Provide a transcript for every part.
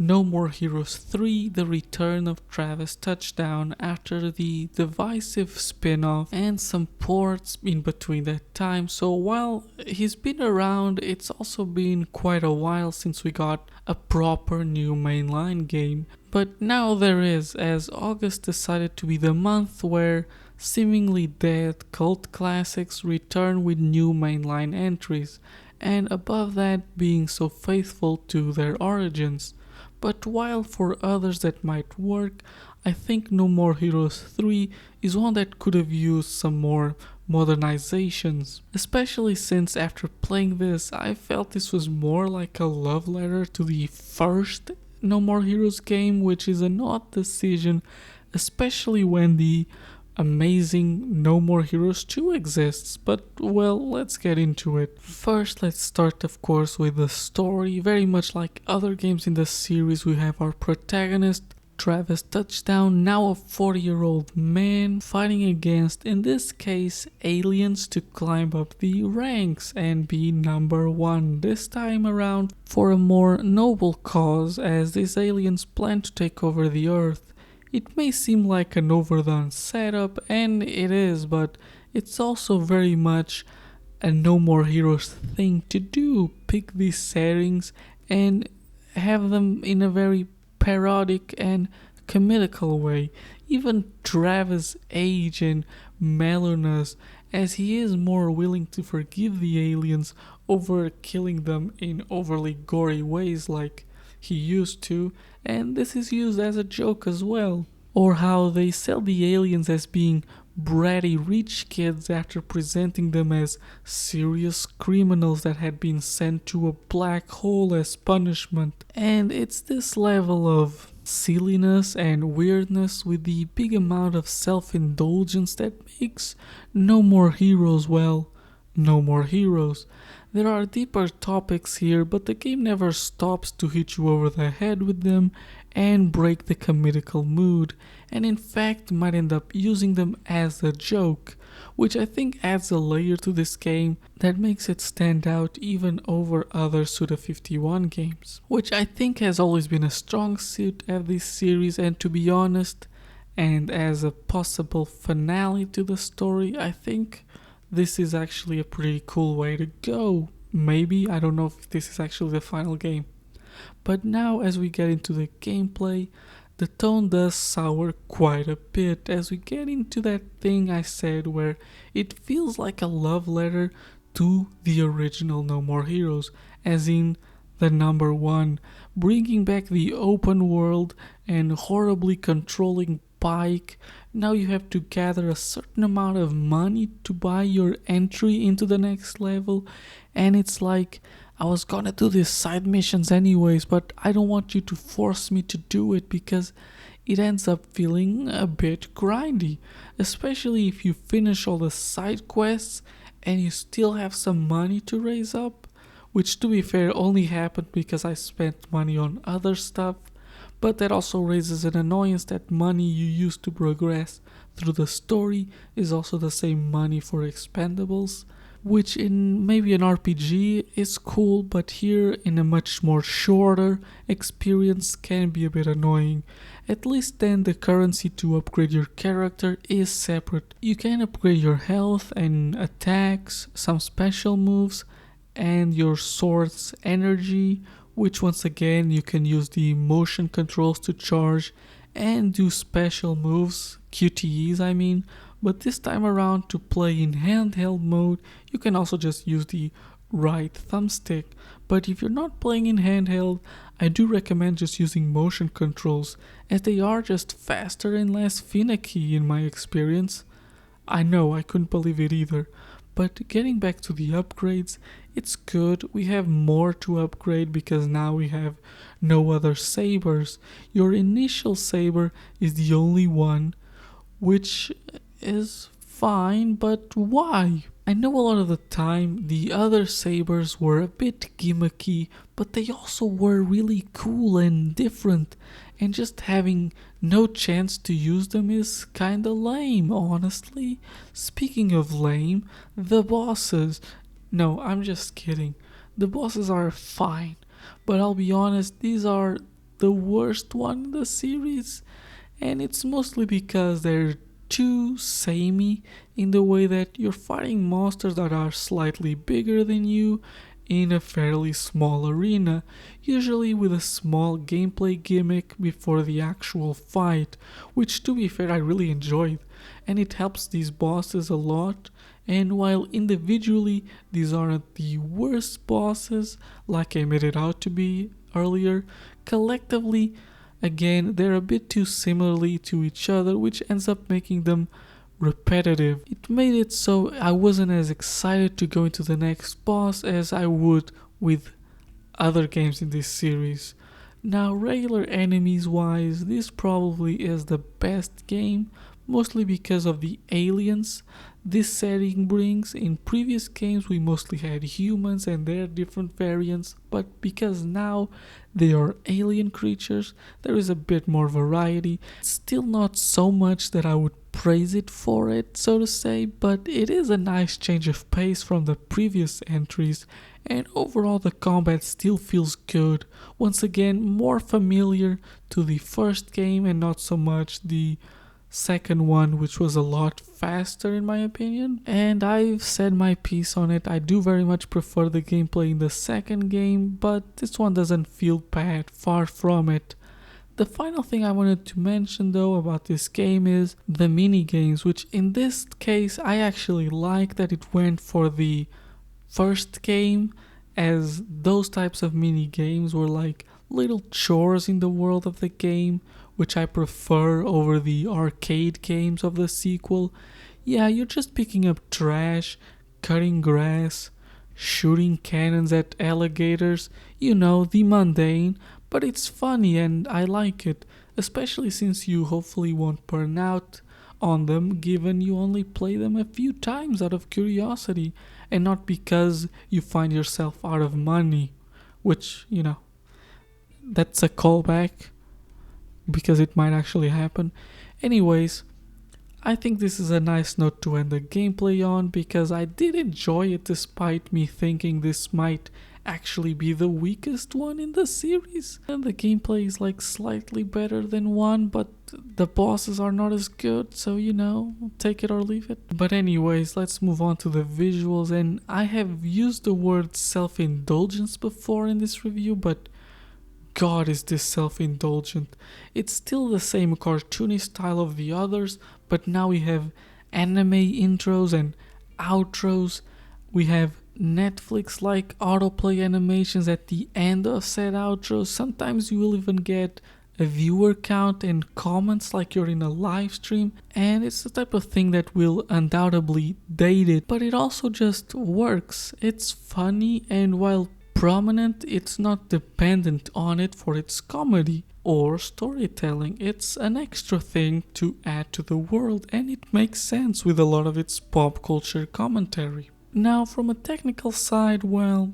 No More Heroes 3: The Return of Travis Touchdown after the divisive spin-off and some ports in between that time. So while he's been around, it's also been quite a while since we got a proper new mainline game. But now there is, as August decided to be the month where seemingly dead cult classics return with new mainline entries, and above that being so faithful to their origins. But while for others that might work, I think No More Heroes 3 is one that could have used some more modernizations. Especially since after playing this, I felt this was more like a love letter to the first No More Heroes game, which is an odd decision, especially when the amazing No More Heroes 2 exists, but well, let's get into it. First, let's start, of course, with the story. Very much like other games in the series, we have our protagonist, Travis Touchdown, now a 40-year-old man, fighting against, in this case, aliens to climb up the ranks and be number one. This time around for a more noble cause, as these aliens plan to take over the Earth. It may seem like an overdone setup, and it is, but it's also very much a No More Heroes thing to do. Pick these settings and have them in a very parodic and comical way. Even Travis' age and mellowness, as he is more willing to forgive the aliens over killing them in overly gory ways like he used to, and this is used as a joke as well. Or how they sell the aliens as being bratty rich kids after presenting them as serious criminals that had been sent to a black hole as punishment. And it's this level of silliness and weirdness with the big amount of self-indulgence that makes No More Heroes, well, No More Heroes. There are deeper topics here, but the game never stops to hit you over the head with them and break the comical mood, and in fact might end up using them as a joke, which I think adds a layer to this game that makes it stand out even over other Suda51 games, which I think has always been a strong suit of this series. And to be honest, and as a possible finale to the story, I think this is actually a pretty cool way to go. Maybe, I don't know if this is actually the final game. But now as we get into the gameplay, the tone does sour quite a bit as we get into that thing I said where it feels like a love letter to the original No More Heroes, as in the number one, bringing back the open world and horribly controlling Pike. Now you have to gather a certain amount of money to buy your entry into the next level, and it's like, I was gonna do these side missions anyways, but I don't want you to force me to do it because it ends up feeling a bit grindy, especially if you finish all the side quests and you still have some money to raise up, which to be fair only happened because I spent money on other stuff. But that also raises an annoyance that money you use to progress through the story is also the same money for expendables, which in maybe an RPG is cool, but here in a much more shorter experience can be a bit annoying. At least then the currency to upgrade your character is separate. You can upgrade your health and attacks, some special moves, and your sword's energy, which once again you can use the motion controls to charge and do special moves, QTEs I mean, but this time around to play in handheld mode you can also just use the right thumbstick. But if you're not playing in handheld, I do recommend just using motion controls, as they are just faster and less finicky in my experience. I know, I couldn't believe it either. But getting back to the upgrades, it's good. We have more to upgrade because now we have no other sabers. Your initial saber is the only one, which is fine, but why? I know a lot of the time the other sabers were a bit gimmicky, but they also were really cool and different, and just having no chance to use them is kinda lame, honestly. Speaking of lame, the bosses. No, I'm just kidding. The bosses are fine, but I'll be honest, these are the worst one in the series, and it's mostly because they're too samey in the way that you're fighting monsters that are slightly bigger than you in a fairly small arena, usually with a small gameplay gimmick before the actual fight, which to be fair I really enjoyed, and it helps these bosses a lot. And while individually these aren't the worst bosses like I made it out to be earlier, collectively, again, they're a bit too similarly to each other, which ends up making them repetitive. It made it so I wasn't as excited to go into the next boss as I would with other games in this series. Now, regular enemies wise, this probably is the best game, mostly because of the aliens this setting brings. In previous games, we mostly had humans and their different variants, but because now they are alien creatures, there is a bit more variety. Still not so much that I would praise it for it, so to say, but it is a nice change of pace from the previous entries, and overall the combat still feels good. Once again, more familiar to the first game and not so much the second one, which was a lot faster in my opinion. And I've said my piece on it. I do very much prefer the gameplay in the second game, but this one doesn't feel bad, far from it. The final thing I wanted to mention though about this game is the mini games, which in this case I actually like that it went for the first game, as those types of mini games were like little chores in the world of the game, which I prefer over the arcade games of the sequel. Yeah, you're just picking up trash, cutting grass, shooting cannons at alligators, you know, the mundane, but it's funny and I like it, especially since you hopefully won't burn out on them given you only play them a few times out of curiosity and not because you find yourself out of money, which, you know, that's a callback because it might actually happen. Anyways, I think this is a nice note to end the gameplay on because I did enjoy it despite me thinking this might actually be the weakest one in the series. And the gameplay is like slightly better than one, but the bosses are not as good, so you know, take it or leave it. But anyways, let's move on to the visuals, and I have used the word self-indulgence before in this review, but God, is this self-indulgent. It's still the same cartoony style of the others, but now we have anime intros and outros. We have Netflix-like autoplay animations at the end of said outros. Sometimes you will even get a viewer count and comments like you're in a live stream, and it's the type of thing that will undoubtedly date it, but it also just works. It's funny, and while prominent, it's not dependent on it for its comedy or storytelling. It's an extra thing to add to the world, and it makes sense with a lot of its pop culture commentary. Now, from a technical side, well,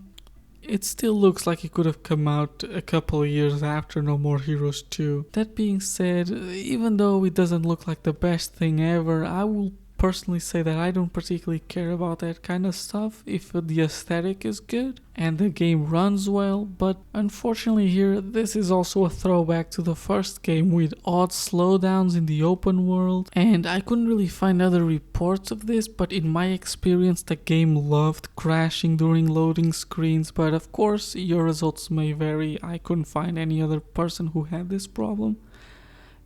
it still looks like it could have come out a couple of years after No More Heroes 2. That being said, even though it doesn't look like the best thing ever, I will personally say that I don't particularly care about that kind of stuff if the aesthetic is good and the game runs well, but unfortunately here this is also a throwback to the first game with odd slowdowns in the open world, and I couldn't really find other reports of this, but in my experience the game loved crashing during loading screens, but of course your results may vary. I couldn't find any other person who had this problem.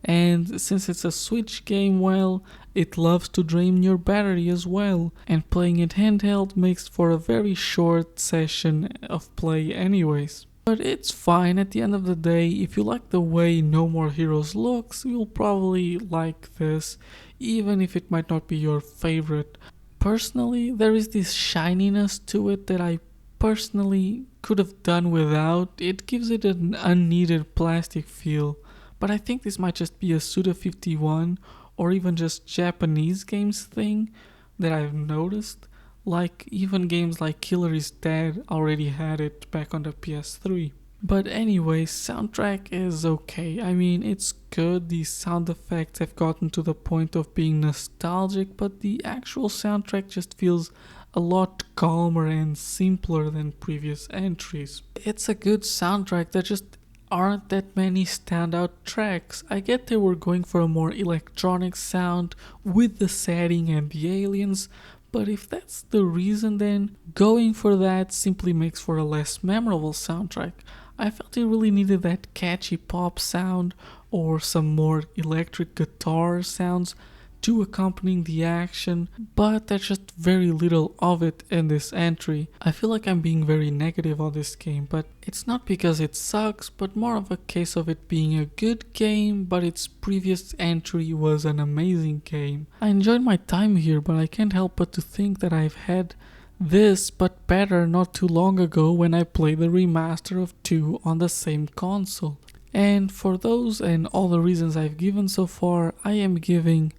And since it's a Switch game, well, it loves to drain your battery as well, and playing it handheld makes for a very short session of play anyways. But it's fine. At the end of the day, if you like the way No More Heroes looks, you'll probably like this, even if it might not be your favorite. Personally, there is this shininess to it that I personally could have done without. It gives it an unneeded plastic feel. But I think this might just be a Suda51 or even just Japanese games thing that I've noticed. Like even games like Killer is Dead already had it back on the PS3. But anyway, soundtrack is okay. I mean, it's good. The sound effects have gotten to the point of being nostalgic, but the actual soundtrack just feels a lot calmer and simpler than previous entries. It's a good soundtrack that just aren't that many standout tracks. I get they were going for a more electronic sound with the setting and the aliens, but if that's the reason, then going for that simply makes for a less memorable soundtrack. I felt it really needed that catchy pop sound or some more electric guitar sounds to accompanying the action, but there's just very little of it in this entry. I feel like I'm being very negative on this game, but it's not because it sucks, but more of a case of it being a good game, but its previous entry was an amazing game. I enjoyed my time here, but I can't help but to think that I've had this but better not too long ago when I played the remaster of 2 on the same console. And for those and all the reasons I've given so far, I am giving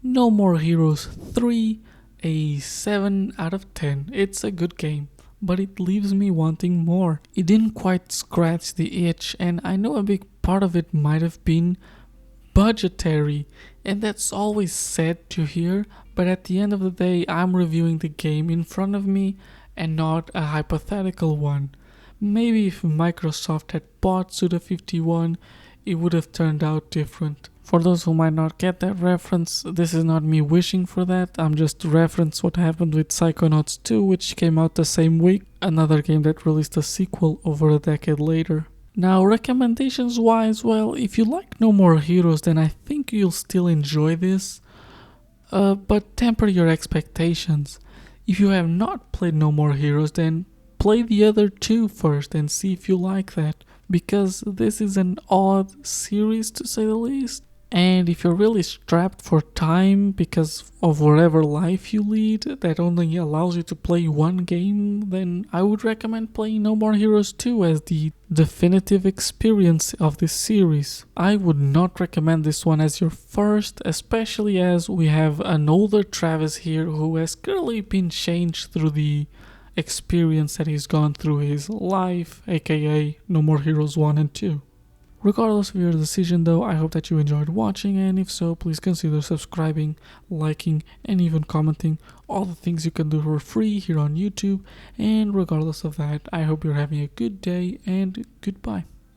No More Heroes 3 a 7 out of 10. It's a good game, but it leaves me wanting more. It didn't quite scratch the itch, and I know a big part of it might have been budgetary, and that's always sad to hear, but at the end of the day, I'm reviewing the game in front of me and not a hypothetical one. Maybe if Microsoft had bought Suda51, it would have turned out different. For those who might not get that reference, this is not me wishing for that, I'm just reference what happened with Psychonauts 2, which came out the same week, another game that released a sequel over a decade later. Now, recommendations wise, well, if you like No More Heroes, then I think you'll still enjoy this, but temper your expectations. If you have not played No More Heroes, then play the other two first and see if you like that, because this is an odd series to say the least. And if you're really strapped for time because of whatever life you lead that only allows you to play one game, then I would recommend playing No More Heroes 2 as the definitive experience of this series. I would not recommend this one as your first, especially as we have an older Travis here who has clearly been changed through the experience that he's gone through his life, aka No More Heroes 1 and 2. Regardless of your decision though, I hope that you enjoyed watching, and if so, please consider subscribing, liking, and even commenting, all the things you can do for free here on YouTube. And regardless of that, I hope you're having a good day, and goodbye.